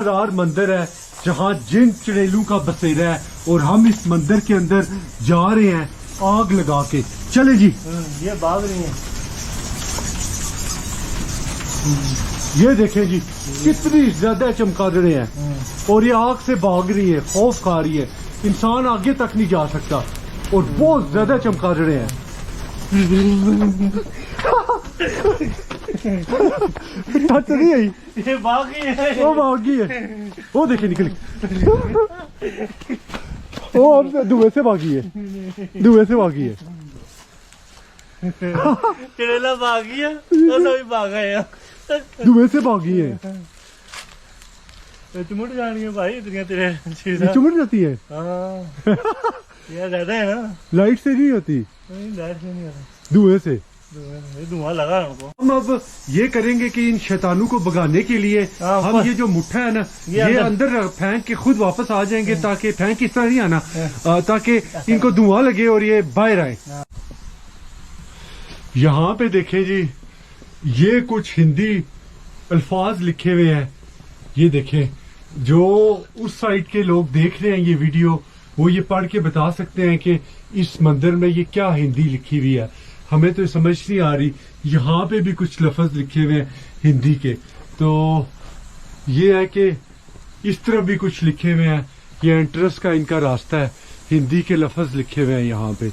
मज़ार मंदिर है जहाँ जिन चुड़ैलों का बसेरा है और हम इस मंदिर के अंदर जा रहे हैं आग लगा के। चले जी। ये भाग रही है। ये देखें जी कितनी ज्यादा चमगादड़ें हैं और ये आग से भाग रही है, खौफ खा रही है, इंसान आगे तक नहीं जा सकता और बहुत ज्यादा चमगादड़ें हैं। टच नहीं आई, ये भाग गई है। वो भाग गई है, वो देखे निकली, वो अब धुएं से भागी है, धुएं से भागी है। चुड़ैला भाग गई है, तो सभी भाग गए हैं। धुएं से भागी है। चुमट जानी है भाई इतनी तेरे ये चुमट जाती है। हाँ ये ज्यादा है ना, लाइट से नहीं होती, नहीं लाइट से नहीं आता, धुएं से। धुआं लगा है उनको। हम अब ये करेंगे कि इन शैतानों को भगाने के लिए हम ये जो मुट्ठा है ना ये अंदर फेंक के खुद वापस आ जाएंगे, ताकि फेंक इस तरह नहीं आना, ताकि इनको धुआं लगे और ये बाहर आए। यहाँ पे देखें जी ये कुछ हिंदी अल्फाज लिखे हुए हैं। ये देखें, जो उस साइड के लोग देख रहे हैं ये वीडियो वो ये पढ़ के बता सकते हैं कि इस मंदिर में ये क्या हिंदी लिखी हुई है। हमें तो समझ नहीं आ रही। यहाँ पे भी कुछ लफ्ज लिखे हुए हैं हिंदी के, तो ये है कि इस तरफ भी कुछ लिखे हुए हैं। ये एंट्रेंस का इनका रास्ता है, हिंदी के लफ्ज लिखे हुए हैं यहाँ पे।